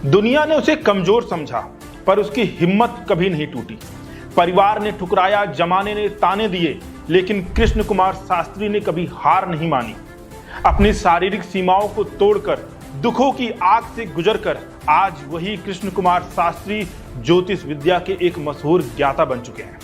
दुनिया ने उसे कमजोर समझा, पर उसकी हिम्मत कभी नहीं टूटी। परिवार ने ठुकराया, जमाने ने ताने दिए, लेकिन कृष्ण कुमार शास्त्री ने कभी हार नहीं मानी। अपनी शारीरिक सीमाओं को तोड़कर, दुखों की आग से गुजरकर आज वही कृष्ण कुमार शास्त्री ज्योतिष विद्या के एक मशहूर ज्ञाता बन चुके हैं।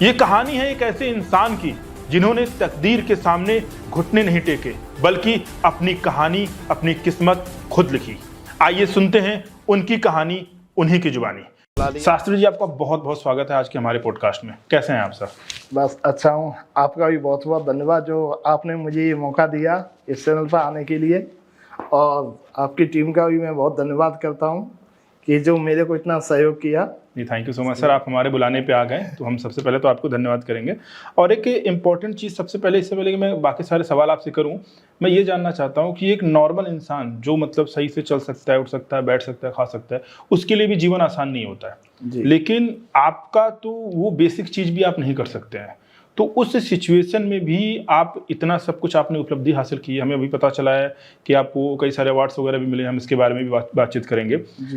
ये कहानी है एक ऐसे इंसान की जिन्होंने तकदीर के सामने घुटने नहीं टेके, बल्कि अपनी कहानी, अपनी किस्मत खुद लिखी। आइए सुनते हैं उनकी कहानी, उन्हीं की जुबानी। शास्त्री जी, आपका बहुत बहुत स्वागत है आज के हमारे पॉडकास्ट में। कैसे हैं आप सर? बस अच्छा हूँ। आपका भी बहुत बहुत धन्यवाद जो आपने मुझे ये मौका दिया इस चैनल पर आने के लिए, और आपकी टीम का भी मैं बहुत धन्यवाद करता हूँ कि जो मेरे को इतना सहयोग किया। जी, thank you so much sir, आप हमारे बुलाने पे आ गए, तो हम सबसे पहले तो आपको धन्यवाद करेंगे। और एक इम्पॉर्टेंट चीज़ सबसे पहले, इससे पहले कि मैं बाकी सारे सवाल आपसे करूं, मैं ये जानना चाहता हूं कि एक नॉर्मल इंसान जो मतलब सही से चल सकता है, उठ सकता है, बैठ सकता है, खा सकता है, उसके लिए भी जीवन आसान नहीं होता है। लेकिन आपका तो वो बेसिक चीज़ भी आप नहीं कर सकते हैं, तो उस सिचुएशन में भी आप इतना सब कुछ आपने उपलब्धि हासिल की है। हमें अभी पता चला है कि आपको कई सारे अवार्ड्स वगैरह भी मिले, हम इसके बारे में भी बातचीत करेंगे।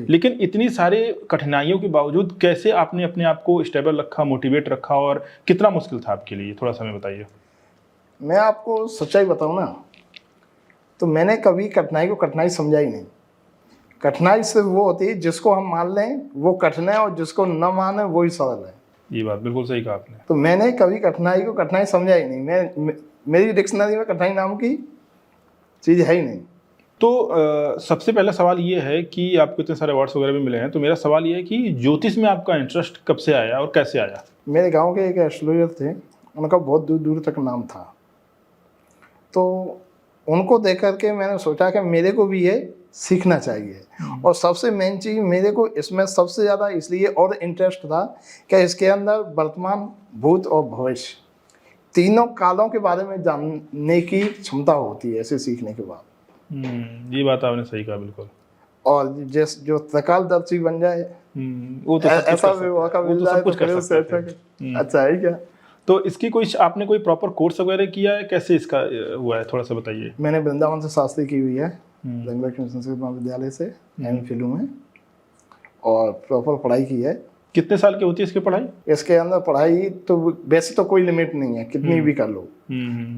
लेकिन इतनी सारे कठिनाइयों के बावजूद कैसे आपने अपने आप को स्टेबल रखा, मोटिवेट रखा, और कितना मुश्किल था आपके लिए, थोड़ा सा हमें बताइए। मैं आपको सच्चाई बताऊँ ना, तो मैंने कभी कठिनाई को कठिनाई समझा ही नहीं। कठिनाई सिर्फ वो होती है जिसको हम मान लें वो कठिन है, और जिसको न माने वो ही सरल है। ये बात बिल्कुल सही कहा आपने। तो मैंने कभी कठिनाई को कठिनाई समझा ही नहीं। मेरी डिक्शनरी में कठिनाई नाम की चीज़ है ही नहीं। तो सबसे पहला सवाल ये है कि आपको इतने सारे अवार्ड्स वगैरह भी मिले हैं, तो मेरा सवाल ये है कि ज्योतिष में आपका इंटरेस्ट कब से आया और कैसे आया? मेरे गांव के एक एस्ट्रोलॉजर थे, उनका बहुत दूर दूर तक नाम था। तो उनको देख करके मैंने सोचा कि मेरे को भी ये सीखना चाहिए। और सबसे मेन चीज़ मेरे को इसमें सबसे ज़्यादा इसलिए और इंटरेस्ट था कि इसके अंदर वर्तमान, भूत और भविष्य तीनों कालों के बारे में जानने की क्षमता होती है ऐसे सीखने के बाद। ये बात आपने सही कहा, बिल्कुल। और जो त्रिकालदर्शी बन जाए, वो तो ऐसा विवाह का मिल जाए तो फिर उससे अच्छा है क्या? तो इसकी कोई आपने कोई प्रॉपर कोर्स वगैरह किया है? कैसे इसका हुआ है, थोड़ा सा बताइए। मैंने वृंदावन से शास्त्री की हुई है, संस्कृत महाविद्यालय से एमफिल में, और प्रॉपर पढ़ाई की है। कितने साल की होती है इसकी पढ़ाई? इसके अंदर पढ़ाई तो वैसे तो कोई लिमिट नहीं है, कितनी भी कर लो।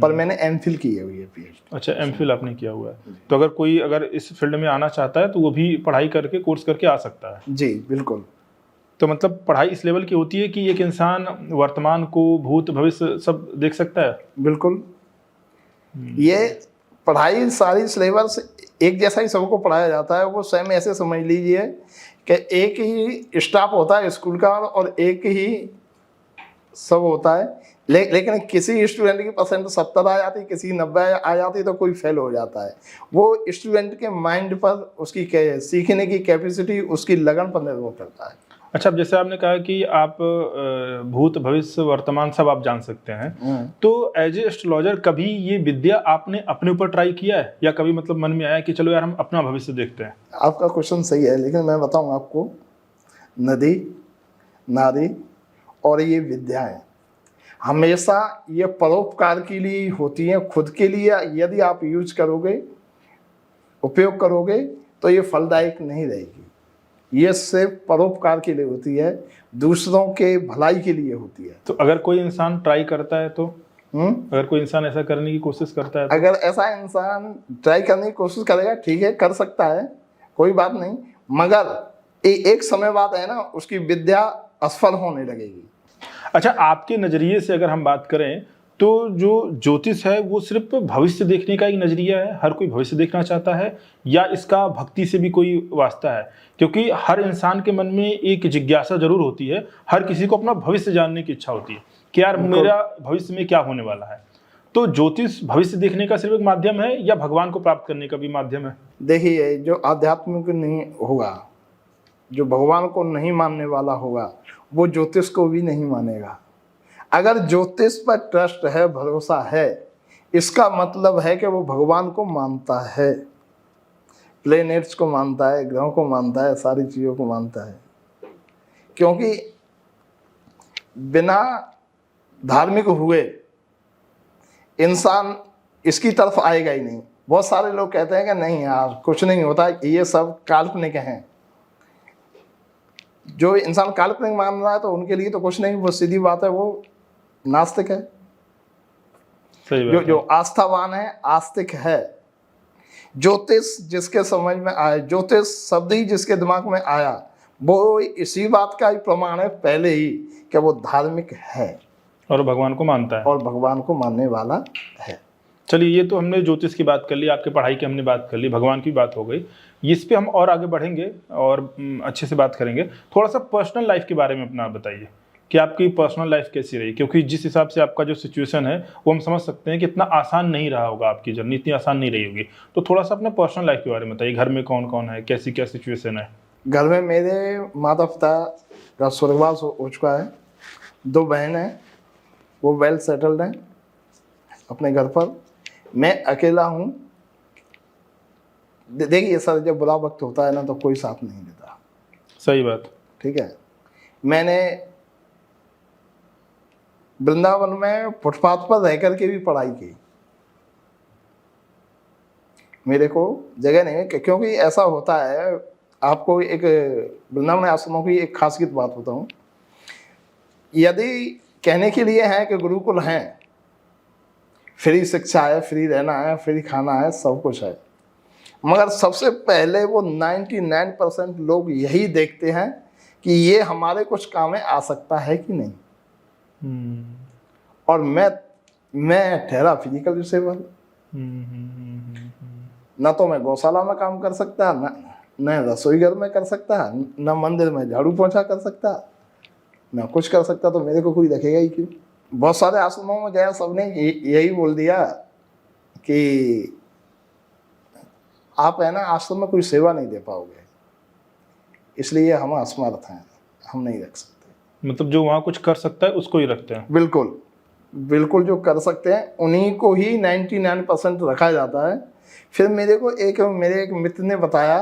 पर मैंने एमफिल की है हुई है, पीएचडी। अच्छा, एमफिल आपने किया हुआ है। तो अगर कोई इस फील्ड में आना चाहता है तो वो भी पढ़ाई करके, कोर्स करके आ सकता है? जी बिल्कुल। तो मतलब पढ़ाई इस लेवल की होती है कि एक इंसान वर्तमान को, भूत भविष्य सब देख सकता है? बिल्कुल। ये पढ़ाई सारी सिलेबस एक जैसा ही सबको पढ़ाया जाता है। वो सेम ऐसे समझ लीजिए कि एक ही स्टाफ होता है स्कूल का, और एक ही सब होता है। लेकिन किसी स्टूडेंट की परसेंट 70 आ जाती, किसी 90 आ जाती, तो कोई फेल हो जाता है। वो स्टूडेंट के माइंड पर, उसकी सीखने की कैपेसिटी, उसकी लगन पर निर्भर करता है। अच्छा, अब जैसे आपने कहा कि आप भूत भविष्य वर्तमान सब आप जान सकते हैं, तो एज ए एस्ट्रोलॉजर कभी ये विद्या आपने अपने ऊपर ट्राई किया है, या कभी मतलब मन में आया कि चलो यार हम अपना भविष्य देखते हैं? आपका क्वेश्चन सही है, लेकिन मैं बताऊं आपको, नदी, नारी और ये विद्याएं हमेशा ये परोपकार के लिए होती हैं। खुद के लिए यदि आप यूज करोगे, उपयोग करोगे, तो ये फलदायक नहीं रहेगी। ये सिर्फ परोपकार के लिए होती है, दूसरों के भलाई के लिए होती है। तो अगर कोई इंसान ट्राई करता है तो अगर कोई इंसान ऐसा करने की कोशिश करता है तो? अगर ऐसा इंसान ट्राई करने की कोशिश करेगा, ठीक है, कर सकता है, कोई बात नहीं। मगर एक समय बाद है ना, उसकी विद्या असफल होने लगेगी। अच्छा, आपके नज़रिए से अगर हम बात करें तो जो ज्योतिष है वो सिर्फ भविष्य देखने का एक नज़रिया है? हर कोई भविष्य देखना चाहता है, या इसका भक्ति से भी कोई वास्ता है? क्योंकि हर इंसान के मन में एक जिज्ञासा जरूर होती है, हर किसी को अपना भविष्य जानने की इच्छा होती है कि यार मेरा भविष्य में क्या होने वाला है। तो ज्योतिष भविष्य देखने का सिर्फ एक माध्यम है, या भगवान को प्राप्त करने का भी माध्यम है? देखिए, जो आध्यात्मिक नहीं होगा, जो भगवान को नहीं मानने वाला होगा, वो ज्योतिष को भी नहीं मानेगा। अगर ज्योतिष पर ट्रस्ट है, भरोसा है, इसका मतलब है कि वो भगवान को मानता है, प्लेनेट्स को मानता है, ग्रहों को मानता है, सारी चीज़ों को मानता है। क्योंकि बिना धार्मिक हुए इंसान इसकी तरफ आएगा ही नहीं। बहुत सारे लोग कहते हैं कि नहीं यार कुछ नहीं होता, ये सब काल्पनिक हैं, जो इंसान काल्पनिक मान रहा है तो उनके लिए तो कुछ नहीं, वो सीधी बात है, वो नास्तिक है। सही जो बात जो आस्थावान है, आस्तिक है। ज्योतिष जिसके समझ में आया, ज्योतिष शब्द ही जिसके दिमाग में आया, वो इसी बात का ही प्रमाण है पहले ही कि वो धार्मिक है और भगवान को मानता है। और भगवान को मानने वाला है। चलिए, ये तो हमने ज्योतिष की बात कर ली, आपके पढ़ाई की हमने बात कर ली, भगवान की बात हो गई। इस पे हम और आगे बढ़ेंगे और अच्छे से बात करेंगे। थोड़ा सा पर्सनल लाइफ के बारे में अपना बताइए कि आपकी पर्सनल लाइफ कैसी रही, क्योंकि जिस हिसाब से आपका जो सिचुएशन है वो हम समझ सकते हैं कि इतना आसान नहीं रहा होगा, आपकी जर्नी इतनी आसान नहीं रही होगी। तो थोड़ा सा अपना पर्सनल लाइफ के बारे में बताइए। घर में कौन कौन है, कैसी क्या सिचुएशन है? घर में मेरे माता पिता का स्वर्गवास हो चुका है, 2 बहन हैं, वो वेल सेटल्ड हैं अपने घर पर। मैं अकेला हूँ। देखिए सर, जब बुरा वक्त होता है ना तो कोई साथ नहीं देता। सही बात। ठीक है, मैंने वृंदावन में फुटपाथ पर रह करके भी पढ़ाई की। मेरे को जगह नहीं है क्योंकि ऐसा होता है, आपको एक वृंदावन आश्रमों की एक खासियत बात बताऊं। यदि कहने के लिए है कि गुरुकुल हैं, फ्री शिक्षा है, फ्री रहना है, फ्री खाना है, सब कुछ है, मगर सबसे पहले वो 99% लोग यही देखते हैं कि ये हमारे कुछ काम में आ सकता है कि नहीं। और मैं ठहरा फिजिकल डिसेबल। न तो मैं गौशाला में काम कर सकता, न रसोई घर में कर सकता, न मंदिर में झाड़ू पोंछा कर सकता, न कुछ कर सकता। तो मेरे को कोई रखेगा ही क्यों? बहुत सारे आश्रमों में गया, सबने यही बोल दिया कि आप है ना आश्रम में कोई सेवा नहीं दे पाओगे, इसलिए हम असमर्थ हैं, हम नहीं रख सकते। मतलब जो वहाँ कुछ कर सकता है उसको ही रखते हैं। बिल्कुल बिल्कुल, जो कर सकते हैं उन्हीं को ही 99% रखा जाता है। फिर मेरे एक मित्र ने बताया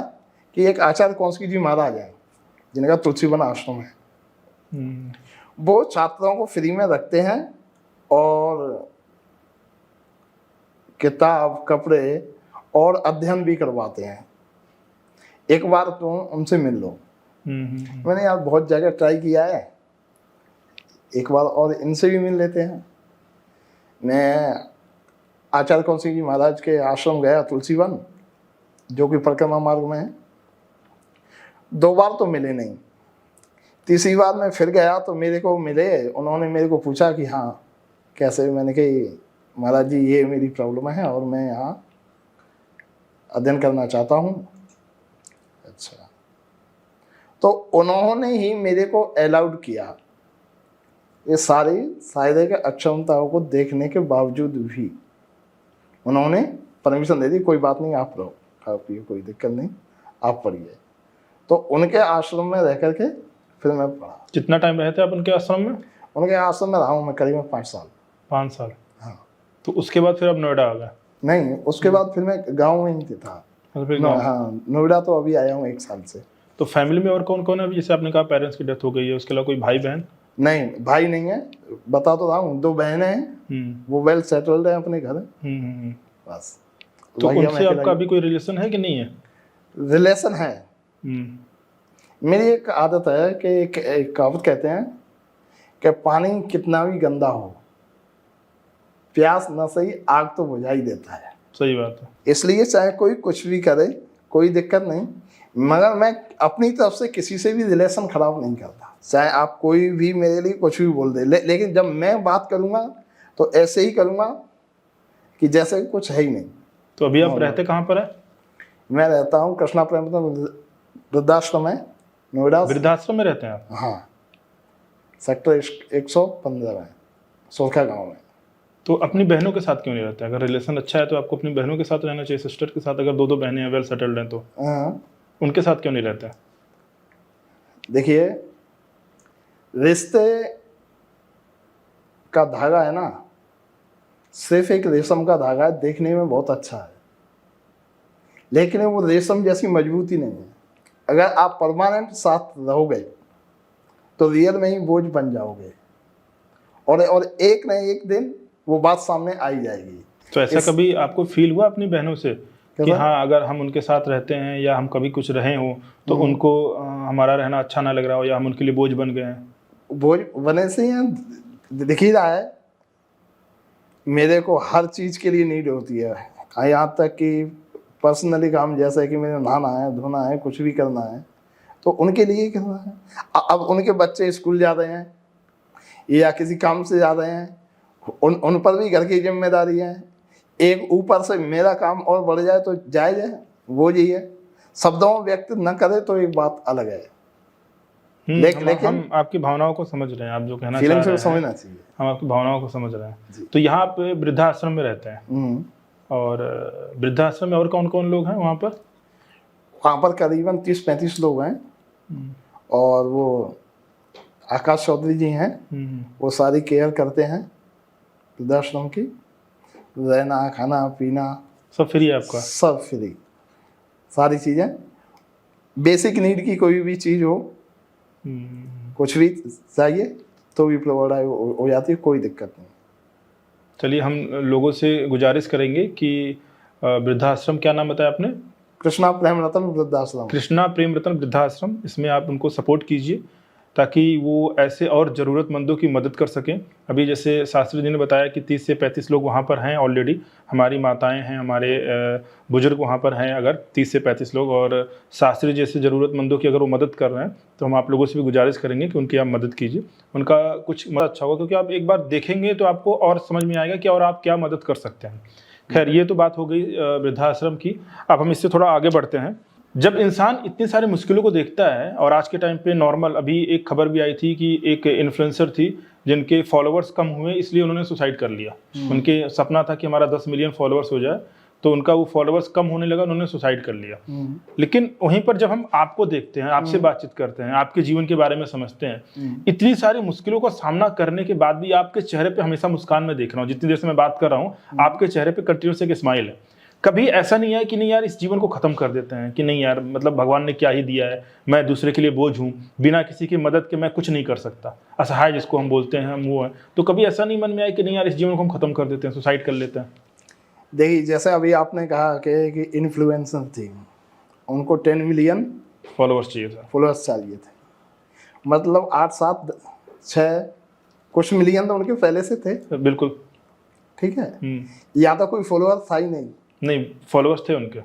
कि एक आचार्य कौंसकी जी महाराज हैं, जिनका तुलसीवन आश्रम है। वो छात्रों को फ्री में रखते हैं और किताब, कपड़े और अध्ययन भी करवाते हैं। एक बार तुम उनसे मिल लो। मैंने यार बहुत जगह ट्राई किया है, एक बार और इनसे भी मिल लेते हैं। मैं आचार्य कौंसी जी महाराज के आश्रम गया, तुलसीवन, जो कि परिक्रमा मार्ग में है। 2 बार तो मिले नहीं, तीसरी बार मैं फिर गया तो मेरे को मिले। उन्होंने मेरे को पूछा कि हाँ कैसे। मैंने कही महाराज जी ये मेरी प्रॉब्लम है और मैं यहाँ अध्ययन करना चाहता हूँ। अच्छा, तो उन्होंने ही मेरे को अलाउड किया। ये सारी शायद के अक्षमताओं को देखने के बावजूद भी उन्होंने परमिशन दे दी, कोई बात नहीं, आप रहो, खाओ पियो, कोई दिक्कत नहीं, आप पढ़िए। तो उनके आश्रम में रह करके फिर मैं पढ़ा। कितना टाइम रहे थे आप उनके आश्रम में? उनके आश्रम में रहा हूँ मैं करीबन 5 साल। 5 साल? हाँ। तो उसके बाद फिर आप नोएडा आ गए? नहीं, उसके बाद फिर मैं गाँव में ही था। हाँ, नोएडा तो अभी आया हूँ 1 साल से। तो फैमिली में और कौन कौन है अभी? जैसे आपने कहा पेरेंट्स की डेथ हो गई है, उसके अलावा कोई भाई बहन? नहीं, भाई नहीं है, बता तो रहा हूँ, 2 बहनें हैं, वो वेल सेटल्ड है अपने घर। बस। तो उनसे आपका अभी कोई रिलेशन है कि नहीं है? रिलेशन है। मेरी एक आदत है कि एक कहावत कहते हैं कि पानी कितना भी गंदा हो, प्यास न सही, आग तो बुझा ही देता है। सही बात है। इसलिए चाहे कोई कुछ भी करे, कोई दिक्कत नहीं, मगर मैं अपनी तरफ से किसी से भी रिलेशन खराब नहीं करता। चाहे आप कोई भी मेरे लिए कुछ भी बोल दे, लेकिन जब मैं बात करूँगा तो ऐसे ही करूँगा कि जैसे कुछ है ही नहीं। तो अभी आप रहते कहाँ पर है? मैं रहता हूँ कृष्णा प्रेम वृद्धाश्रम है, नोएडा। वृद्धाश्रम में रहते हैं आप? हाँ, सेक्टर 115 में, सोखा गांव में। तो अपनी बहनों के साथ क्यों नहीं रहते? अगर रिलेशन अच्छा है तो आपको अपनी बहनों के साथ रहना चाहिए, सिस्टर के साथ। अगर 2 बहनें हैं, वेल सेटल्ड हैं, तो उनके साथ क्यों नहीं रहते? देखिए, रिश्ते का धागा है ना, सिर्फ एक रेशम का धागा है, देखने में बहुत अच्छा है, लेकिन वो रेशम जैसी मजबूती नहीं है। अगर आप परमानेंट साथ रहोगे तो रियल में ही बोझ बन जाओगे, और एक न एक दिन वो बात सामने आ ही जाएगी। तो ऐसा कभी आपको फील हुआ अपनी बहनों से कि हाँ अगर हम उनके साथ रहते हैं या हम कभी कुछ रहे हो तो उनको हमारा रहना अच्छा ना लग रहा हो या हम उनके लिए बोझ बन गए हैं। बोझ बने से ही दिख ही रहा है, मेरे को हर चीज के लिए नीड होती है, यहाँ तक कि पर्सनली काम जैसा है कि मुझे नहाना है, धोना है, कुछ भी करना है तो उनके लिए ही करना है। अब उनके बच्चे स्कूल जा रहे हैं या किसी काम से जा रहे हैं, उन पर भी घर की जिम्मेदारी है। एक ऊपर से मेरा काम और बढ़ जाए तो जायज है, वो यही है। शब्दों में व्यक्त न करे तो एक बात अलग है, लेकिन हम आपकी भावनाओं को समझ रहे हैं, आप जो कहना चाह फीलिंग्स रहे को हैं समझना चाहिए। हम आपकी भावनाओं को समझ रहे हैं। तो यहाँ पे वृद्धाश्रम में रहते हैं, और वृद्धाश्रम में और कौन कौन लोग हैं वहाँ पर? वहाँ पर करीबन 30-35 लोग हैं, और वो आकाश चौधरी जी हैं, वो सारी केयर करते हैं वृद्धाश्रम की, रहना खाना पीना सब फ्री है आपका? सब फ्री, सारी चीज़ें, बेसिक नीड की कोई भी चीज़ हो, कुछ भी चाहिए तो भी प्रोवाइड हो जाती है, कोई दिक्कत नहीं। चलिए हम लोगों से गुजारिश करेंगे कि वृद्धाश्रम, क्या नाम बताया आपने? कृष्णा प्रेम रतन वृद्धाश्रम। कृष्णा प्रेम रतन वृद्धाश्रम, इसमें आप उनको सपोर्ट कीजिए ताकि वो ऐसे और ज़रूरतमंदों की मदद कर सकें। अभी जैसे शास्त्री जी ने बताया कि 30 से 35 लोग वहाँ पर हैं ऑलरेडी, हमारी माताएं हैं, हमारे बुजुर्ग वहाँ पर हैं अगर 30 से 35 लोग, और शास्त्री जैसे ज़रूरतमंदों की अगर वो मदद कर रहे हैं तो हम आप लोगों से भी गुजारिश करेंगे कि उनकी आप मदद कीजिए, उनका कुछ मदद अच्छा होगा, क्योंकि आप एक बार देखेंगे तो आपको और समझ में आएगा कि और आप क्या मदद कर सकते हैं। खैर ये तो बात हो गई वृद्धाश्रम की। अब हम इससे थोड़ा आगे बढ़ते हैं। जब इंसान इतनी सारी मुश्किलों को देखता है, और आज के टाइम पे नॉर्मल, अभी एक खबर भी आई थी कि एक इन्फ्लुएंसर थी जिनके फॉलोअर्स कम हुए इसलिए उन्होंने सुसाइड कर लिया। उनके सपना था कि हमारा 10 मिलियन फॉलोअर्स हो जाए, तो उनका वो फॉलोअर्स कम होने लगा, उन्होंने सुसाइड कर लिया। लेकिन वहीं पर जब हम आपको देखते हैं, आपसे बातचीत करते हैं, आपके जीवन के बारे में समझते हैं, इतनी सारी मुश्किलों का सामना करने के बाद भी आपके चेहरे पे हमेशा मुस्कान मैं देख रहा हूँ। जितनी देर से मैं बात कर रहा हूँ आपके चेहरे पे कंटिन्यूस एक स्माइल है। कभी ऐसा नहीं है कि नहीं यार इस जीवन को खत्म कर देते हैं, कि नहीं यार मतलब भगवान ने क्या ही दिया है, मैं दूसरे के लिए बोझ हूँ, बिना किसी की मदद के मैं कुछ नहीं कर सकता, असहाय जिसको हम बोलते हैं हम वो है, तो कभी ऐसा नहीं मन में आया कि नहीं यार इस जीवन को हम खत्म कर देते हैं, सुसाइड कर लेते हैं? देखिए जैसे अभी आपने कहा कि इन्फ्लुएंसर थी, उनको 10 मिलियन फॉलोअर्स चाहिए था, फॉलोअर्स चाहिए थे, मतलब 8, 7, 6 कुछ मिलियन तो उनके पहले से थे। बिल्कुल ठीक है, या तो कोई फॉलोअर था ही नहीं, फॉलोअर्स थे उनके,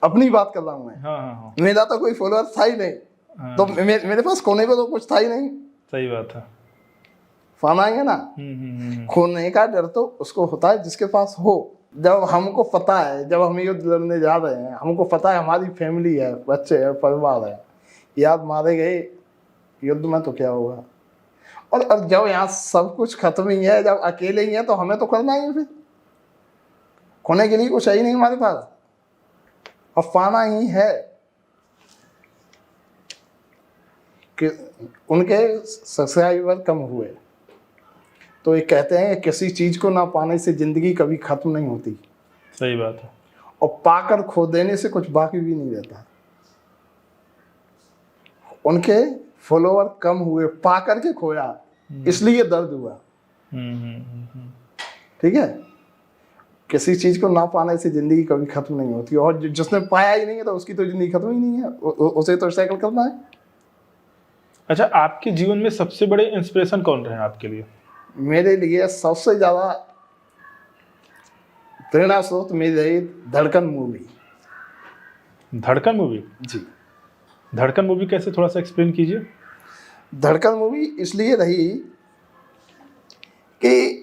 अपनी बात कर रहा हूँ मैं। हाँ। मेरा तो कोई फॉलोअर था ही नहीं। हाँ। तो मेरे पास खोने को तो कुछ था ही नहीं। सही बात है। फाना है ना, खोने का डर तो उसको होता है जिसके पास हो। जब हमको पता है, जब हम युद्ध लड़ने जा रहे हैं, हमको पता है हमारी फैमिली है, बच्चे है, परिवार है, याद मारे गए युद्ध में तो क्या होगा। और अब जब यहाँ सब कुछ खत्म ही है, जब अकेले ही है, तो हमें तो करना ही है, फिर खोने के लिए कुछ है ही नहीं हमारे पास, और पाना ही है। कि उनके सब्सक्राइबर कम हुए तो ये कहते हैं कि किसी चीज को ना पाने से जिंदगी कभी खत्म नहीं होती। सही बात है। और पाकर खो देने से कुछ बाकी भी नहीं रहता। उनके फॉलोअर कम हुए, पाकर के खोया, इसलिए दर्द हुआ। ठीक है, किसी चीज को ना पाने से जिंदगी कभी खत्म नहीं होती, और जिसने पाया ही नहीं है तो उसकी तो जिंदगी खत्म ही नहीं है, उसे तो साइकिल करना है। अच्छा, आपके जीवन में सबसे बड़े इंस्पिरेशन कौन रहे आपके लिए? मेरे लिए सबसे ज्यादा प्रेरणा स्रोत मेरी धड़कन मूवी। धड़कन मूवी? जी। धड़कन मूवी कैसे, थोड़ा सा एक्सप्लेन कीजिए। धड़कन मूवी इसलिए रही कि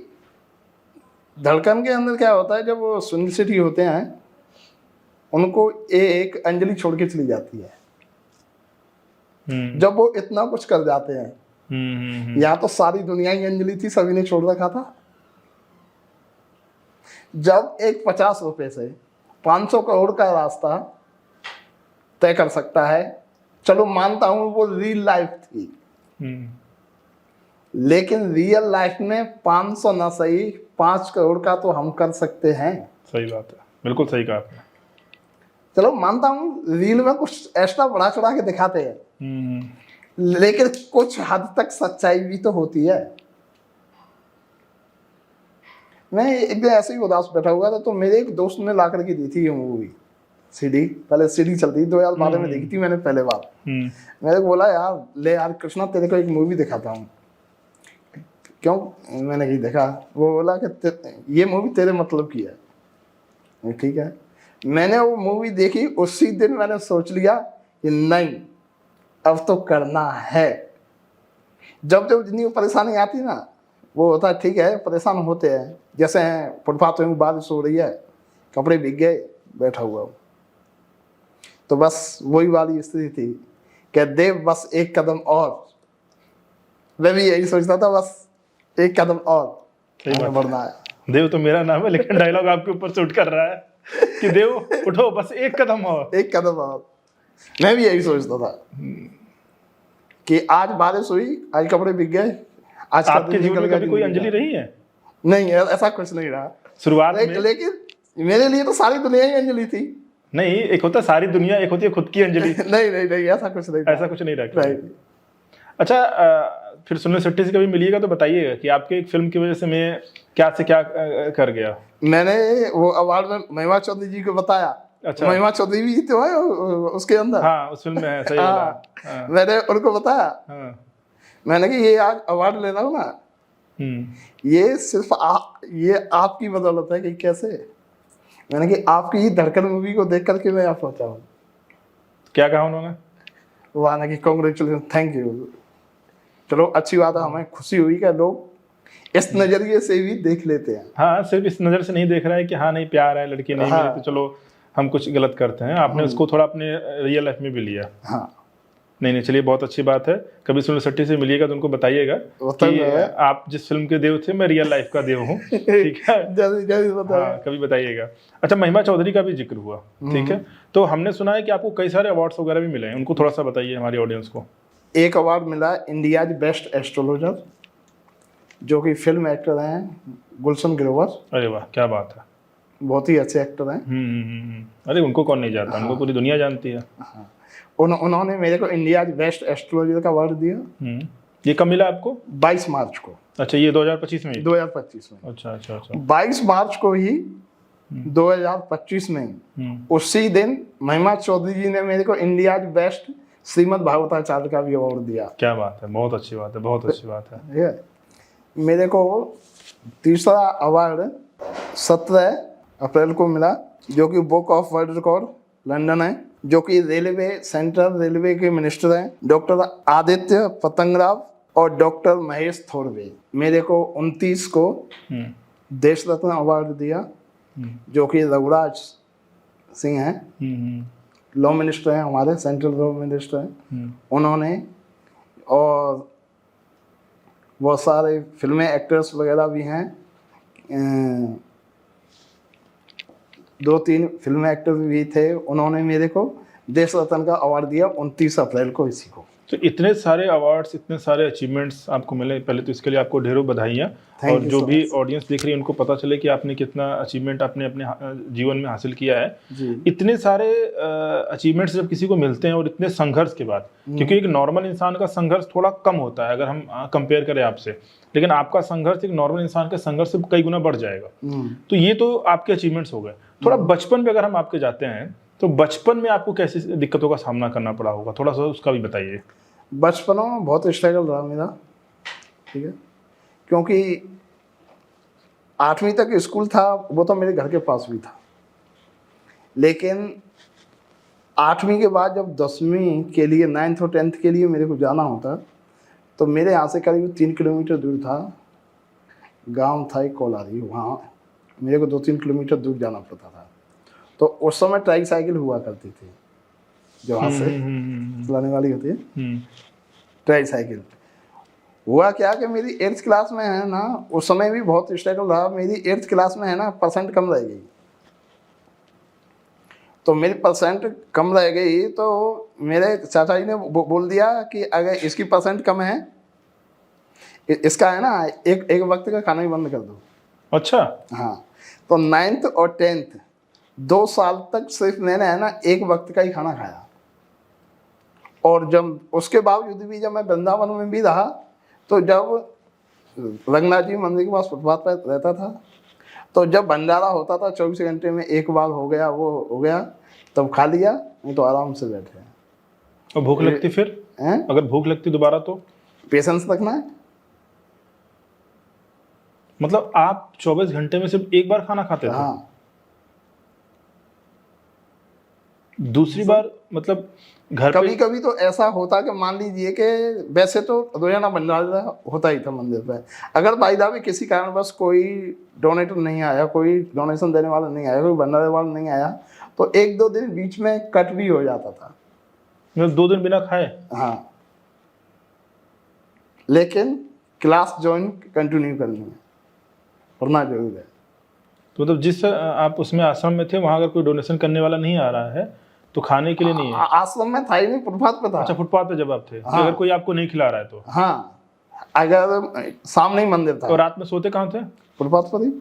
धड़कन के अंदर क्या होता है, जब वो सुनील शेट्टी होते हैं, उनको एक अंजलि छोड़ के चली जाती है। जब वो इतना कुछ कर जाते हैं, यहाँ तो सारी दुनिया ही अंजलि थी, सभी ने छोड़ रखा था। जब एक 50 रुपए से 500 करोड़ का रास्ता तय कर सकता है, चलो मानता हूं वो रियल लाइफ थी, लेकिन रियल लाइफ में 500 ना सही 5 करोड़ का तो हम कर सकते हैं। सही बात है, बिल्कुल सही कहा आपने। चलो मानता हूं रील में कुछ एक्स्ट्रा बढ़ा चढ़ा के दिखाते हैं, लेकिन कुछ हद तक सच्चाई भी तो होती है। मैं एक दिन ऐसे ही उदास बैठा हुआ था, तो मेरे एक दोस्त ने ला करके दी थी ये मूवी, सीडी। पहले सीडी चलती थी, 2012 में देखी थी मैंने पहले बार। मेरे को बोला यार ले यार कृष्णा तेरे को एक मूवी दिखाता हूँ। क्यों? मैंने कही देखा। वो बोला कि ये मूवी तेरे मतलब की है। ठीक है, मैंने वो मूवी देखी, उसी दिन मैंने सोच लिया कि नहीं अब तो करना है। जब जब जितनी परेशानी आती ना, वो होता है ठीक है परेशान होते हैं, जैसे फुटपाथ में बारिश हो रही है, कपड़े भीग गए, बैठा हुआ हूँ, तो बस वही वाली स्थिति थी कि देव बस एक कदम और। मैं भी यही सोचता था, बस एक कदम और आगे बढ़ना है। देव तो मेरा नाम है, लेकिन डायलॉग आपके ऊपर सूट कर रहा है कि देव उठो बस एक कदम और, एक कदम और। मैं भी यही सोचता था कि आज बारिश हुई, आज कपड़े भीग गए, आज का आपके दिन जीवन निकल में गया, कभी कोई जिंदगी अंजलि का। रही है? नहीं ऐसा कुछ नहीं रहा शुरुआत में? लेकिन मेरे लिए तो सारी दुनिया ही अंजलि थी। नहीं, एक होता है सारी दुनिया, एक होती है खुद की अंजलि। नहीं ऐसा कुछ नहीं था। ऐसा कुछ नहीं रहा। नहीं। अच्छा, फिर सुनील शेट्टी से कभी मिलिएगा तो बताइएगा कि आपके एक फिल्म की वजह से मैं क्या से क्या कर गया। मैंने वो अवार्ड में महिमा चौधरी जी को बताया। अच्छा। महिमा चौधरी भी तो है उसके अंदर। हाँ, उस फिल्म में है, सही बोला। हाँ। मैंने उनको बताया, हाँ। मैंने कि ये आज अवार्ड ले रहा हूँ ना, ये सिर्फ ये आपकी बदौलत है। कि कैसे? मैंने कि आपकी ही धड़कन मूवी को देख करके मैं यहाँ पहुंचा हूँ। क्या कहा उन्होंने? वो आने की कांग्रेचुलेशन, थैंक यू। चलो अच्छी बात है, हमें खुशी हुई कि लोग इस नजरिए से भी देख लेते हैं। हाँ, सिर्फ इस नजर से नहीं देख रहा है कि हाँ नहीं प्यार है, लड़की नहीं मिली तो चलो हम कुछ गलत करते हैं। आपने उसको थोड़ा अपने रियल लाइफ में भी लिया। हाँ। नहीं, चलिए बहुत अच्छी बात है। कभी सुनील शेट्टी से मिलिएगा तो उनको बताइएगा कि आप जिस फिल्म के देव थे, मैं रियल लाइफ का देव हूँ। ठीक है, हाँ, कभी बताइएगा। अच्छा, महिमा चौधरी का भी जिक्र हुआ, ठीक है, तो हमने सुना है कि आपको कई सारे अवार्ड्स वगैरह भी मिले हैं, उनको थोड़ा सा बताइए हमारी ऑडियंस को। एक अवार्ड मिला इंडियाज बेस्ट एस्ट्रोलॉजर, जो कि फिल्म एक्टर हैं गुलशन ग्रोवर। अरे वाह, क्या बात है, बहुत ही अच्छे एक्टर हैं। अरे उनको कौन नहीं जानता, उनको पूरी दुनिया जानती है। हाँ। उन्होंने मेरे को इंडियाज बेस्ट एस्ट्रोलॉजर का अवार्ड दिया। ये कब मिला आपको? 22 मार्च को। अच्छा, ये 2025 में? 2025 में। अच्छा। 22 मार्च को ही 2025 में उसी दिन महिमा चौधरी जी ने मेरे को इंडियाज बेस्ट श्रीमद् भागवताचार्य का भी अवार्ड दिया। क्या बात है, बहुत अच्छी बात है, बहुत अच्छी बात है। मेरे को तीसरा अवार्ड 17 अप्रैल को मिला, जो कि book of world record London है, जो कि रेलवे, सेंट्रल रेलवे के मिनिस्टर हैं डॉक्टर आदित्य पतंगराव और डॉक्टर महेश थोरवे। मेरे को 29 को देश रत्न अवार्ड दिया, जो कि रघुराज सिंह हैं, लॉ मिनिस्टर हैं हमारे, सेंट्रल लॉ मिनिस्टर हैं उन्होंने। और बहुत सारे फिल्में एक्टर्स वगैरह भी हैं, 2-3 फिल्म एक्टर भी थे, उन्होंने मेरे को देश रत्न का अवार्ड दिया 29 अप्रैल को इसी को। तो इतने सारे अवार्ड्स, इतने सारे अचीवमेंट्स आपको मिले, पहले तो इसके लिए आपको ढेरों बधाइयाँ। और जो भी ऑडियंस देख रही है उनको पता चले कि आपने कितना अचीवमेंट आपने अपने जीवन में हासिल किया है जी। इतने सारे अचीवमेंट्स जब किसी को मिलते हैं और इतने संघर्ष के बाद, क्योंकि एक नॉर्मल इंसान का संघर्ष थोड़ा कम होता है अगर हम कंपेयर करें आपसे, लेकिन आपका संघर्ष एक नॉर्मल इंसान के संघर्ष से कई गुना बढ़ जाएगा। तो ये तो आपके अचीवमेंट्स हो गए। थोड़ा बचपन पे अगर हम आपके जाते हैं तो बचपन में आपको कैसी दिक्कतों का सामना करना पड़ा होगा, थोड़ा सा उसका भी बताइए। बचपन में बहुत स्ट्रगल रहा मेरा, ठीक है, क्योंकि 8वीं तक स्कूल था, वो तो मेरे घर के पास भी था, लेकिन 8वीं के बाद जब 10वीं के लिए 9th और 10th के लिए मेरे को जाना होता, तो मेरे यहाँ से करीब 3 किलोमीटर दूर था, गांव था एक कोलारी, वहाँ मेरे को 2-3 किलोमीटर दूर जाना पड़ता था। तो उस समय ट्राई साइकिल हुआ करती थी, जो हाथ से चलाने वाली होती है, ट्राई साइकिल। हुआ क्या कि मेरी 8th क्लास में है ना, उस समय भी बहुत स्ट्रगल रहा, मेरी 8th क्लास में है ना परसेंट कम रह गई। तो मेरी परसेंट कम रह गई तो मेरे चाचा जी ने बोल दिया कि अगर इसकी परसेंट कम है, इसका है ना एक वक्त का खाना ही बंद कर दो। अच्छा। हाँ, तो 9th और 10th 2 साल तक सिर्फ मैंने है ना एक वक्त का ही खाना खाया। और जब उसके बावजूद भी जब मैं वृंदावन में भी रहा, तो जब रंगनाथ जी मंदिर के पास फुटपाथ पर रहता था, तो जब भंडारा होता था 24 घंटे में एक बार हो गया, वो हो गया, तब खा लिया, नहीं तो आराम से बैठे हैं। और भूख लगती फिर? अगर भूख लगती दोबारा तो? पेशेंस रखना है। मतलब आप 24 घंटे में सिर्फ एक बार खाना खाते थे? हाँ। दूसरी बार मतलब घर पे? कभी कभी तो ऐसा होता कि मान लीजिए कि वैसे तो रोजाना भंडारा होता ही था मंदिर पे, अगर भाई भी किसी कारणवश कोई डोनेटर नहीं आया, कोई डोनेशन देने वाला नहीं आया, कोई भंडारे वाला नहीं आया, तो 1-2 दिन बीच में कट भी हो जाता था। मतलब 2 दिन बिना खाए? हाँ, लेकिन क्लास ज्वाइन कंटिन्यू करनी है, करना जरूर है। तो मतलब जिस आप उसमें आश्रम में थे वहाँ अगर कोई डोनेशन करने वाला नहीं आ रहा है तो खाने के लिए नहीं है? आश्रम में था ही नहीं, फुटपाथ पे था। अच्छा, फुटपाथ पे जब आप थे? हाँ। अगर कोई आपको नहीं खिला रहा है तो? हाँ, अगर सामने ही मंदिर था। और रात में सोते कहाँ थे? फुटपाथ पर ही।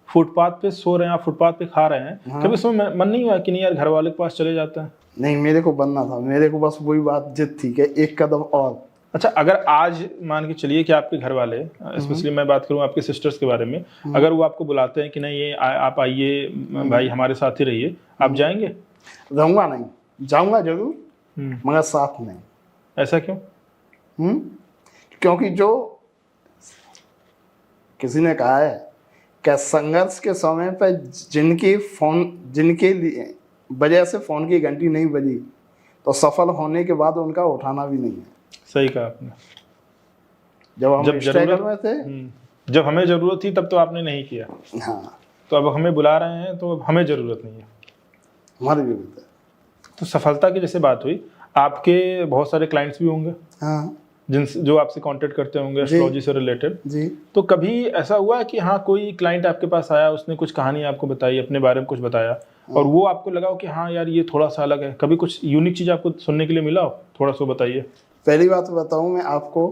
फुटपाथ पे सो रहे हैं आप, फुटपाथ पे खा रहे हैं। हाँ। कभी उसमें मन नहीं हुआ कि नहीं यार घर वाले के पास चले जाते हैं? नहीं, मेरे को बनना था, मेरे को बस वही बात जिद थी कि एक कदम और। अच्छा, अगर आज मान के चलिए कि आपके घर वाले, स्पेशली मैं बात करूं आपके सिस्टर्स के बारे में, अगर वो आपको बुलाते हैं कि नहीं ये आप आइए भाई हमारे साथ ही रहिए, आप जाएंगे? रहूंगा नहीं, जाऊंगा जरूर, मगर साथ नहीं। ऐसा क्यों? क्योंकि जो किसी ने कहा है कि संघर्ष के समय पर जिनके लिए वजह से फोन की घंटी नहीं बजी, तो सफल होने के बाद उनका उठाना भी नहीं है। सही कहा आपने। जब हम स्ट्रगल में थे, जब हमें जरूरत थी तब तो आपने नहीं किया। हाँ, तो अब हमें बुला रहे हैं तो अब हमें जरूरत नहीं है। हमारी जरूरत है। तो सफलता की जैसे बात हुई, आपके बहुत सारे क्लाइंट्स भी होंगे हाँ, जो आपसे कांटेक्ट करते होंगे एस्ट्रोलॉजी से रिलेटेड जी। तो कभी ऐसा हुआ कि हाँ कोई क्लाइंट आपके पास आया, उसने कुछ कहानी आपको बताई, अपने बारे में कुछ बताया, और वो आपको लगा कि हाँ यार ये थोड़ा सा अलग है? कभी कुछ यूनिक चीज़ आपको सुनने के लिए मिला हो? थोड़ा सा बताइए। पहली बात बताऊं मैं आपको,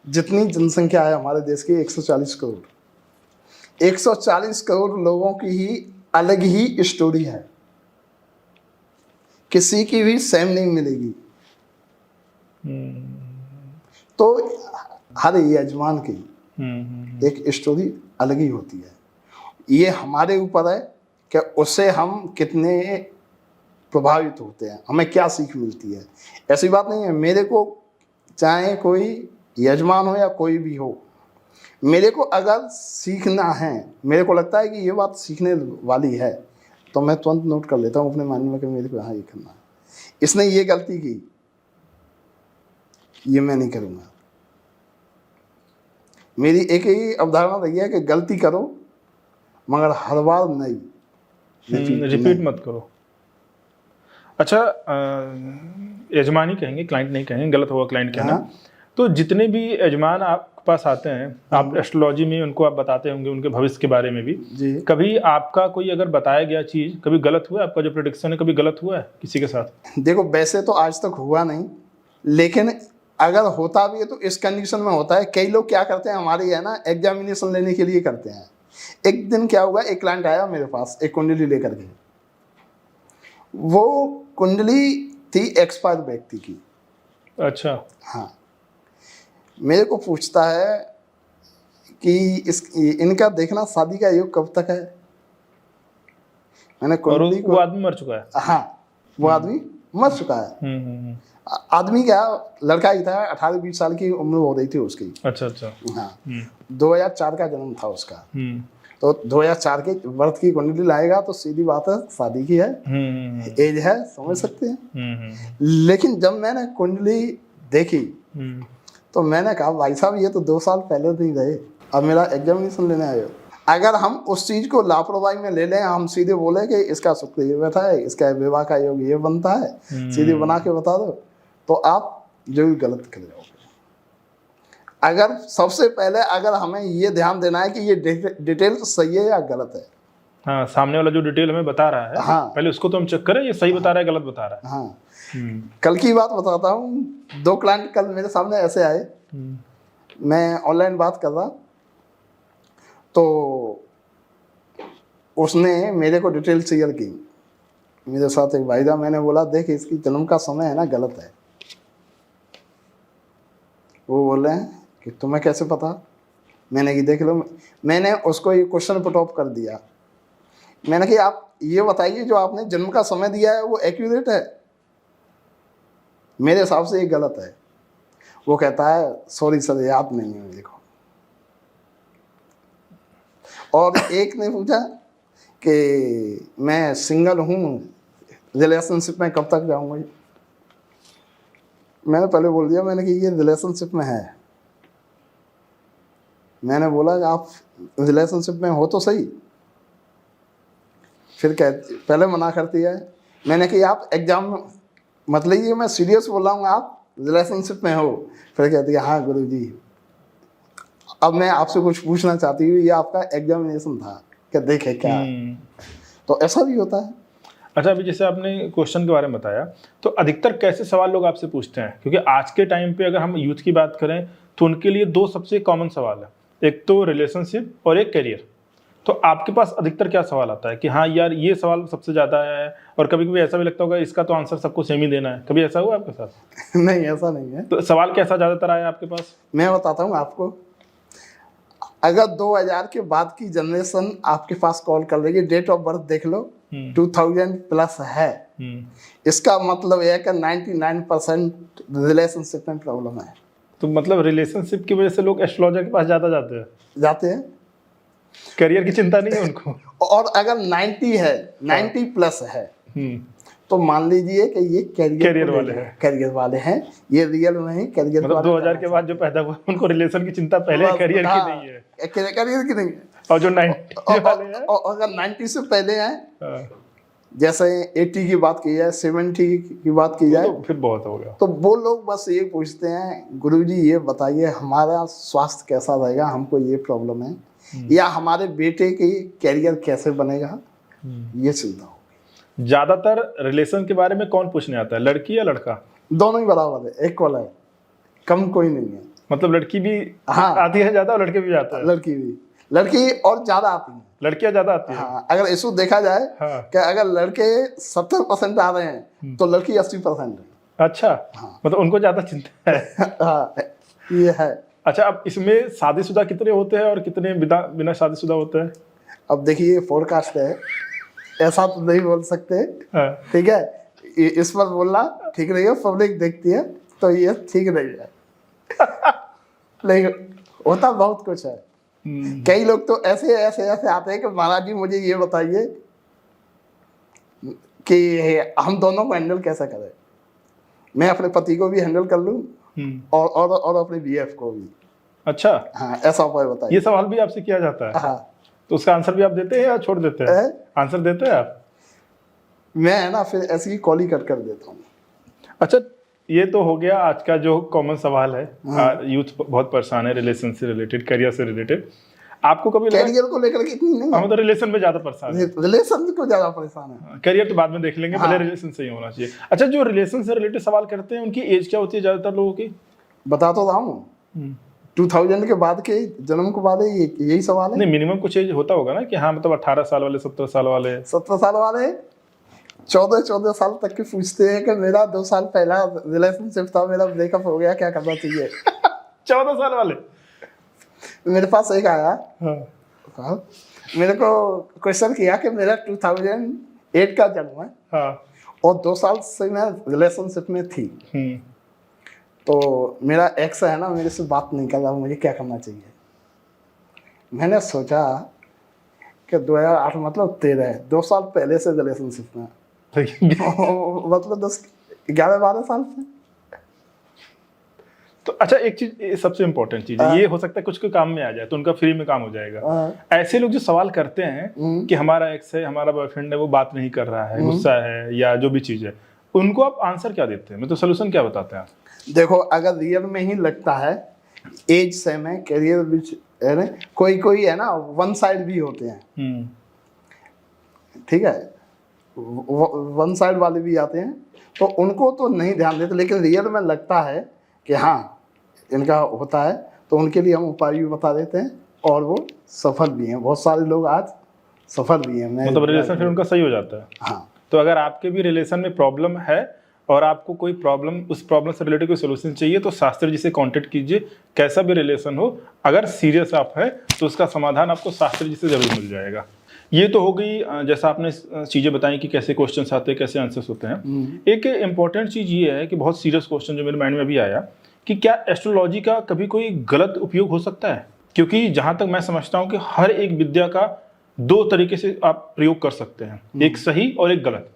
जितनी जनसंख्या है हमारे देश की 140 करोड़, 140 करोड़ लोगों की ही अलग ही स्टोरी है, किसी की भी सेम नहीं मिलेगी। तो हर यजमान की एक स्टोरी अलग ही होती है। ये हमारे ऊपर है कि उससे हम कितने प्रभावित होते हैं, हमें क्या सीख मिलती है। ऐसी बात नहीं है, मेरे को चाहे कोई यजमान हो या कोई भी हो, मेरे को अगर सीखना है, मेरे को लगता है कि ये बात सीखने वाली है, तो मैं तुरंत नोट कर लेता हूँ अपने माइंड में कि मेरे को हाँ ये करना है। इसने ये गलती की, ये मैं नहीं करूँगा। मेरी एक ही अवधारणा रही है कि गलती करो मगर हर बार नहीं, रिपीट मत करो। अच्छा, यजमानी कहेंगे, क्लाइंट नहीं कहेंगे, गलत होगा क्लाइंट कहना। हाँ। तो जितने भी यजमान आपके पास आते हैं, आप एस्ट्रोलॉजी में उनको आप बताते होंगे उनके भविष्य के बारे में भी जी। कभी आपका कोई अगर बताया गया चीज़ कभी गलत हुआ है? आपका जो प्रेडिक्शन है कभी गलत हुआ है किसी के साथ? देखो, वैसे तो आज तक हुआ नहीं, लेकिन अगर होता भी है तो इस कंडीशन में होता है। कई लोग क्या करते हैं, हमारी है ना एग्जामिनेशन लेने के लिए करते हैं। एक दिन क्या हुआ, एक क्लाइंट आया मेरे पास एक कुंडली लेकर के। वो कुंडली थी एक्सपायर व्यक्ति की। अच्छा। हाँ, मेरे को पूछता है कि इनका देखना शादी का योग कब तक है। मैंने कुंडली वो आदमी मर चुका है? हाँ, वो आदमी मर चुका है। आदमी क्या, लड़का ही था, 18-20 साल की उम्र हो रही थी उसकी। अच्छा अच्छा। हाँ, 2004 का जन्म था उसका। तो 2004 के बर्थ की कुंडली लाएगा तो सीधी बात है शादी की है, एज है, समझ सकते हैं। लेकिन जब मैंने कुंडली देखी तो मैंने कहा भाई साहब ये तो 2 साल पहले नहीं रहे, अब मेरा एग्जामिनेशन लेने आए हो। अगर हम उस चीज को लापरवाही में ले लें, हम सीधे बोले कि इसका शुक्र ये बैठा है, इसका विवाह का योग ये बनता है, सीधे बना के बता दो, तो आप जरूर गलत कर जाओगे। अगर सबसे पहले अगर हमें ये ध्यान देना है कि ये डिटेल सही है या गलत है। हाँ, सामने वाला जो डिटेल हमें बता रहा है, हाँ, पहले उसको तो हम चेक करें ये सही बता रहा है गलत बता रहा है। हाँ। कल की बात बताता हूँ, 2 क्लाइंट कल मेरे सामने ऐसे आए, मैं ऑनलाइन बात कर रहा, तो उसने मेरे को डिटेल शेयर की मेरे साथ एक भाई था। मैंने बोला देख इसकी जन्म का समय है ना गलत है। वो बोले कि तुम्हें कैसे पता? मैंने कि देख लो, मैंने उसको ये क्वेश्चन पुट ऑफ कर दिया। मैंने कि आप ये बताइए जो आपने जन्म का समय दिया है वो एक्यूरेट है? मेरे हिसाब से ये गलत है। वो कहता है सॉरी सर याद नहीं है मेरे को। और एक ने पूछा कि मैं सिंगल हूँ, रिलेशनशिप में कब तक जाऊँगा? मैंने पहले बोल दिया, मैंने कि ये रिलेशनशिप में है। मैंने बोला कि आप रिलेशनशिप में हो तो सही। फिर पहले मना करती है। मैंने कि आप एग्जाम मत लीजिए, मैं सीरियस बोल रहा हूँ, आप रिलेशनशिप में हो। फिर कहती है हाँ गुरुजी, अब मैं आपसे कुछ पूछना चाहती हूँ, ये आपका एग्जामिनेशन था क्या, देखे क्या? तो ऐसा भी होता है। अच्छा, अभी जैसे आपने क्वेश्चन के बारे में बताया, तो अधिकतर कैसे सवाल लोग आपसे पूछते हैं? क्योंकि आज के टाइम पे अगर हम यूथ की बात करें तो उनके लिए दो सबसे कॉमन सवाल है, एक तो रिलेशनशिप और एक करियर। तो आपके पास अधिकतर क्या सवाल आता है कि हाँ यार ये सवाल सबसे ज़्यादा है, और कभी कभी ऐसा भी लगता होगा इसका तो आंसर सबको सेम ही देना है, कभी ऐसा हुआ आपके साथ? नहीं, ऐसा नहीं है। तो सवाल कैसा ज़्यादातर आया आपके पास? मैं बताता हूँ आपको। अगर 2000 के बाद की जनरेशन आपके पास कॉल कर रही है, डेट ऑफ बर्थ देख लो 2000 प्लस है, इसका मतलब यह है कि 99% रिलेशनशिप में प्रॉब्लम है। तो मतलब रिलेशनशिप की वजह से लोग एस्ट्रोलॉजर के पास जाते हैं। करियर की चिंता नहीं है उनको। और अगर 90 है, 90 प्लस है, तो मान लीजिए कि ये करियर वाले हैं। ये रियल में ही करियर मतलब 2000 के बाद जो पैदा हुआ उनको रिलेशन की चिंता पहले, करियर की नहीं है। करियर की नहीं है। और जो 90 वाले हैं, अगर 90 से पहले हैं, जैसे 80 की बात की जाए, 70 की बात की जाए, तो फिर बहुत हो गया। तो वो लोग बस ये पूछते हैं गुरुजी ये बताइए हमारा स्वास्थ्य कैसा रहेगा, हमको ये प्रॉब्लम है, या हमारे बेटे की कैरियर कैसे बनेगा, ये चिंता होगी। ज्यादातर रिलेशन के बारे में कौन पूछने आता है, लड़की या लड़का? दोनों ही बराबर है, इक्वल है, कम कोई नहीं है। मतलब लड़की भी आती है ज्यादा और लड़के भी आते हैं? लड़की और ज्यादा आती है, लड़कियां ज्यादा आती है। हाँ, अगर इशू देखा जाए कि अगर लड़के 70% आ रहे हैं तो लड़की 80% है। अच्छा, मतलब उनको ज्यादा चिंता है। हाँ, ये है। अच्छा, अब इसमें शादीशुदा कितने होते हैं और कितने बिना शादीशुदा होते हैं? अब देखिए फोरकास्ट है, ऐसा तो नहीं बोल सकते, ठीक है, इस पर बोलना ठीक नहीं है, पब्लिक देखती है तो ये ठीक नहीं है। लेकिन होता बहुत कुछ है। कई लोग तो ऐसे आते हैं कि महाराज जी मुझे ये बताइए कि हम दोनों को हैंडल कैसे करें, मैं अपने पति को भी हैंडल कर लूं और अपने बीएफ को भी। अच्छा, हाँ, ऐसा उपाय बताइए। ये सवाल भी आपसे किया जाता है? हाँ। तो उसका आंसर भी आप देते हैं या छोड़ देते हैं? आंसर देते हैं आप? मैं है ना फिर ऐसे ही कॉल ही कर देता हूँ। अच्छा, ये तो हो गया आज का जो कॉमन सवाल है। यूथ बहुत परेशान है रिलेशन से रिलेटेड, करियर से रिलेटेड। आपको कभी करियर को लेकर के इतनी नहीं है, मतलब रिलेशन में ज्यादा परेशान है? रिलेशन को ज्यादा परेशान है, करियर तो बाद में देख लेंगे, पहले रिलेशन सही होना चाहिए। अच्छा, जो रिलेशन से रिलेटेड सवाल करते हैं उनकी एज क्या होती है ज्यादातर लोगों की? बता तो रहा हूँ, 2000 के बाद के जन्म के बाद यही सवाल है। नहीं, मिनिमम कुछ एज होता होगा ना कि हाँ मतलब 18 साल वाले, 17 साल वाले। 17 साल वाले 14 साल तक के पूछते हैं कि मेरा 2 साल पहला रिलेशनशिप था, मेरा ब्रेकअप हो गया, क्या करना चाहिए? 14 साल वाले मेरे पास एक आया, मेरे को क्वेश्चन किया कि मेरा 2008 का जन्म है और 2 साल से मैं रिलेशनशिप में थी, तो मेरा एक्स है ना मेरे से बात नहीं कर रहा, मुझे क्या करना चाहिए? मैंने सोचा कि 2008 मतलब 2 साल पहले से रिलेशनशिप में मतलब 11-12 साल से। तो अच्छा, एक चीज सबसे इम्पोर्टेंट चीज है, ये हो सकता है कुछ के काम में आ जाए तो उनका फ्री में काम हो जाएगा। ऐसे लोग जो सवाल करते हैं कि हमारा एक्स है, हमारा बॉयफ्रेंड है, वो बात नहीं कर रहा है, गुस्सा है या जो भी चीज है, उनको आप आंसर क्या देते हैं, मतलब सोल्यूशन क्या बताते हैं आप? देखो, अगर रियल में ही लगता है एज सेम है, करियर भी है ना, कोई है ना वन साइड भी होते हैं, ठीक है, वन साइड वाले भी आते हैं, तो उनको तो नहीं ध्यान देते, लेकिन रियल में लगता है कि हाँ इनका होता है, तो उनके लिए हम उपाय भी बता देते हैं और वो सफल भी हैं। बहुत सारे लोग आज सफल भी हैं। मतलब रिलेशन फिर उनका सही हो जाता है। हाँ। तो अगर आपके भी रिलेशन में प्रॉब्लम है और आपको कोई प्रॉब्लम, उस प्रॉब्लम से रिलेटेड कोई सोल्यूशन चाहिए तो शास्त्री जी से कांटेक्ट कीजिए। कैसा भी रिलेशन हो, अगर सीरियस आप है तो उसका समाधान आपको शास्त्री जी से जरूर मिल जाएगा। ये तो हो गई जैसा आपने चीज़ें बताई कि कैसे क्वेश्चंस आते हैं, कैसे आंसर्स होते हैं। एक इम्पॉर्टेंट चीज़ ये है कि बहुत सीरियस क्वेश्चन जो मेरे माइंड में अभी आया कि क्या एस्ट्रोलॉजी का कभी कोई गलत उपयोग हो सकता है? क्योंकि जहाँ तक मैं समझता हूँ कि हर एक विद्या का दो तरीके से आप प्रयोग कर सकते हैं, एक सही और एक गलत।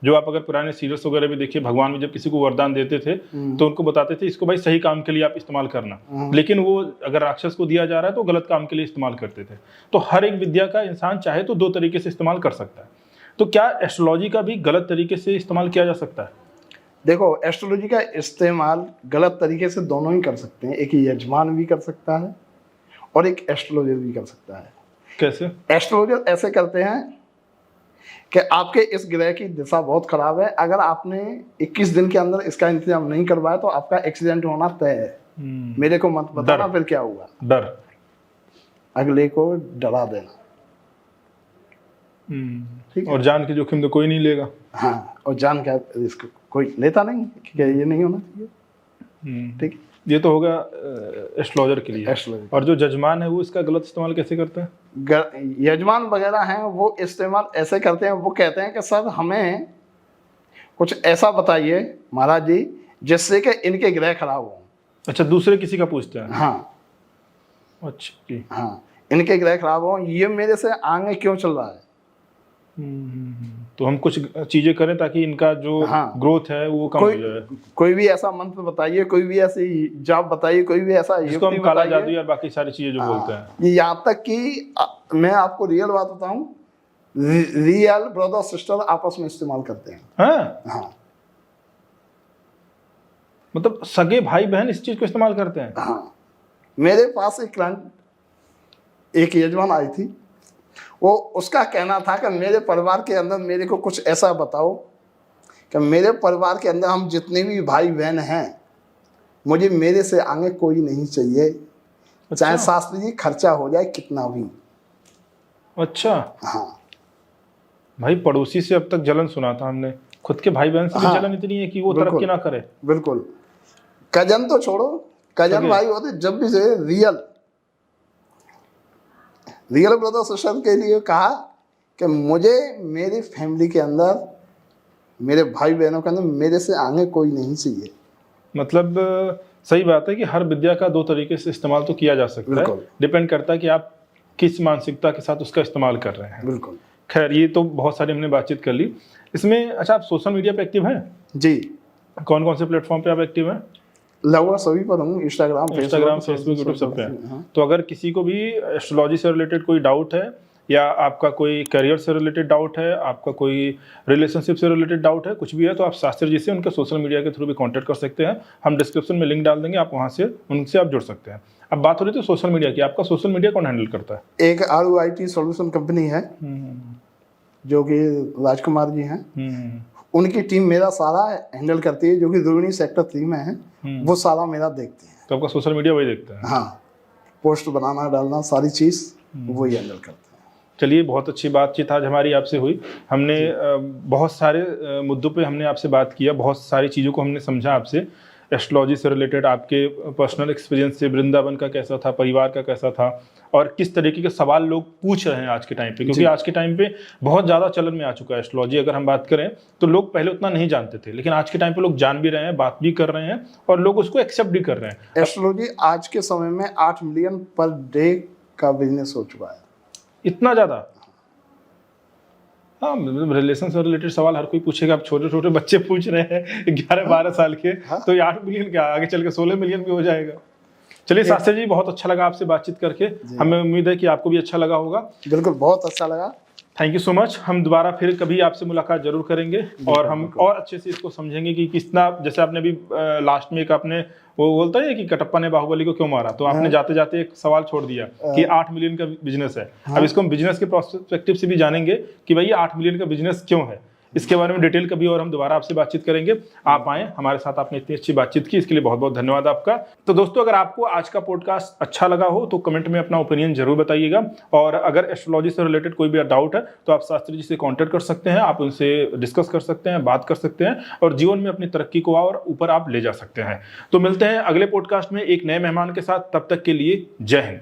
जो आप अगर पुराने सीरियल्स वगैरह भी देखिए, भगवान भी जब किसी को वरदान देते थे तो उनको बताते थे इसको भाई सही काम के लिए आप इस्तेमाल करना, लेकिन वो अगर राक्षस को दिया जा रहा है तो गलत काम के लिए इस्तेमाल करते थे। तो हर एक विद्या का इंसान चाहे तो दो तरीके से इस्तेमाल कर सकता है। तो क्या एस्ट्रोलॉजी का भी गलत तरीके से इस्तेमाल किया जा सकता है? देखो, एस्ट्रोलॉजी का इस्तेमाल गलत तरीके से दोनों ही कर सकते हैं। एक यजमान भी कर सकता है और एक एस्ट्रोलॉजर भी कर सकता है। कैसे? एस्ट्रोलॉजर ऐसे करते हैं कि आपके इस ग्रह की दिशा बहुत खराब है, अगर आपने 21 दिन के अंदर इसका इंतजाम नहीं करवाया तो आपका एक्सीडेंट होना तय है। मेरे को मत बताना फिर क्या हुआ। डर, अगले को डरा देना। ठीक है? और जान के जोखिम तो कोई नहीं लेगा। हाँ, और जान का रिस्क कोई लेता नहीं कि ये नहीं होना चाहिए। ठीक, ये तो होगा एस्ट्रोलॉजर के लिए। एस्ट्रोलॉजर। और जो जजमान है वो इसका गलत इस्तेमाल कैसे करते हैं? यजमान वगैरह हैं वो इस्तेमाल ऐसे करते हैं, वो कहते हैं कि सर हमें कुछ ऐसा बताइए महाराज जी जिससे कि इनके ग्रह खराब हो। अच्छा, दूसरे किसी का पूछते हैं? हाँ। अच्छा जी। हाँ, इनके ग्रह खराब हो, ये मेरे से आगे क्यों चल रहा है। तो हम कुछ चीजें करें ताकि इनका जो ग्रोथ है वो कम हो जाए। कोई भी ऐसा मंत्र बताइए, कोई भी ऐसी जाप बताइए, कोई भी ऐसा जिसको हम काला जादू या बाकी सारी चीजें जो बोलते हैं। यहाँ तक कि मैं आपको रियल बात बताऊं, रियल ब्रदर सिस्टर आपस में इस्तेमाल करते हैं। हाँ। मतलब सगे भाई बहन इस चीज को इस्तेमाल करते हैं? हाँ। मेरे पास एक क्लाइंट, एक यजमान आई थी, वो उसका कहना था कि मेरे परिवार के अंदर मेरे को कुछ ऐसा बताओ कि मेरे परिवार के अंदर हम जितने भी भाई बहन हैं, मुझे मेरे से आगे कोई नहीं चाहिए। अच्छा। चाहे शास्त्री जी खर्चा हो जाए कितना भी। अच्छा। हाँ भाई, पड़ोसी से अब तक जलन सुना था हमने, खुद के भाई बहन से भी जलन इतनी है कि वो तरक्की ना करे। बिल्कुल। कजन तो छोड़ो, कजन भाई होते जब भी से रियल ब्रदर सिस्टर के लिए कहा कि मुझे मेरी फैमिली के अंदर, मेरे भाई बहनों के अंदर मेरे से आगे कोई नहीं चाहिए। मतलब सही बात है कि हर विद्या का दो तरीके से इस्तेमाल तो किया जा सकता है, डिपेंड करता है कि आप किस मानसिकता के साथ उसका इस्तेमाल कर रहे हैं। बिल्कुल। खैर, ये तो बहुत सारी हमने बातचीत कर ली इसमें। अच्छा, आप सोशल मीडिया पे एक्टिव हैं? जी। कौन कौन से प्लेटफॉर्म पे आप एक्टिव हैं? लगभग सभी पर हूँ, इंस्टाग्राम, फेसबुक, यूट्यूब सब पे। तो अगर किसी को भी एस्ट्रोलॉजी से रिलेटेड कोई डाउट है, या आपका कोई करियर से रिलेटेड डाउट है, आपका कोई रिलेशनशिप से रिलेटेड डाउट है, कुछ भी है, तो आप शास्त्री जी से उनके सोशल मीडिया के थ्रू भी कांटेक्ट कर सकते हैं। हम डिस्क्रिप्शन में लिंक डाल देंगे, आप वहाँ से उनसे आप जुड़ सकते हैं। अब बात हो रही थी सोशल मीडिया की, आपका सोशल मीडिया कौन हैंडल करता है? एक ROIT सॉल्यूशन कंपनी है जो कि राजकुमार जी हैं, उनकी टीम मेरा सारा हैंडल करती है, जो कि रोहिणी सेक्टर 3 में है, वो सारा मेरा देखते हैं। तो आपका सोशल मीडिया वही देखता है? हाँ, पोस्ट बनाना, डालना, सारी चीज़ वही हैंडल करते हैं। चलिए, बहुत अच्छी बातचीत आज हमारी आपसे हुई। हमने बहुत सारे मुद्दों पे हमने आपसे बात किया, बहुत सारी चीज़ों को हमने समझा आपसे। एस्ट्रोलॉजी से रिलेटेड आपके पर्सनल एक्सपीरियंस से, वृंदावन का कैसा था, परिवार का कैसा था, और किस तरीके के सवाल लोग पूछ रहे हैं आज के टाइम पे, क्योंकि आज के टाइम पे बहुत ज़्यादा चलन में आ चुका है एस्ट्रोलॉजी। अगर हम बात करें तो लोग पहले उतना नहीं जानते थे, लेकिन आज के टाइम पे लोग जान भी रहे हैं, बात भी कर रहे हैं, और लोग उसको एक्सेप्ट भी कर रहे हैं। एस्ट्रोलॉजी आज के समय में 8 मिलियन पर डे का बिजनेस हो चुका है। इतना ज़्यादा? हाँ, रिलेशन से रिलेटेड सवाल हर कोई पूछेगा। अब छोटे छोटे बच्चे पूछ रहे हैं 11-12 साल के, तो 8 मिलियन क्या, आगे चल के 16 मिलियन भी हो जाएगा। चलिए शास्त्री जी, बहुत अच्छा लगा आपसे बातचीत करके। हमें उम्मीद है कि आपको भी अच्छा लगा होगा। बिल्कुल, बहुत अच्छा लगा। Thank you so much. हम दोबारा फिर कभी आपसे मुलाकात जरूर करेंगे, और हम और अच्छे से इसको समझेंगे कि कितना, जैसे आपने अभी लास्ट में एक आपने वो बोलता है कि कटप्पा ने बाहुबली को क्यों मारा, तो आपने जाते जाते एक सवाल छोड़ दिया कि 8 मिलियन का बिजनेस है। अब इसको हम बिजनेस के प्रोस्पेक्टिव से भी जानेंगे कि भाई 8 मिलियन का बिजनेस क्यों है। इसके बारे में डिटेल कभी और हम दोबारा आपसे बातचीत करेंगे। आप आए हमारे साथ, आपने इतनी अच्छी बातचीत की, इसके लिए बहुत बहुत धन्यवाद आपका। तो दोस्तों, अगर आपको आज का पॉडकास्ट अच्छा लगा हो तो कमेंट में अपना ओपिनियन जरूर बताइएगा, और अगर एस्ट्रोलॉजी से रिलेटेड कोई भी डाउट है तो आप शास्त्री जी से कॉन्टेक्ट कर सकते हैं, आप उनसे डिस्कस कर सकते हैं, बात कर सकते हैं, और जीवन में अपनी तरक्की को और ऊपर आप ले जा सकते हैं। तो मिलते हैं अगले पॉडकास्ट में एक नए मेहमान के साथ, तब तक के लिए जय हिंद।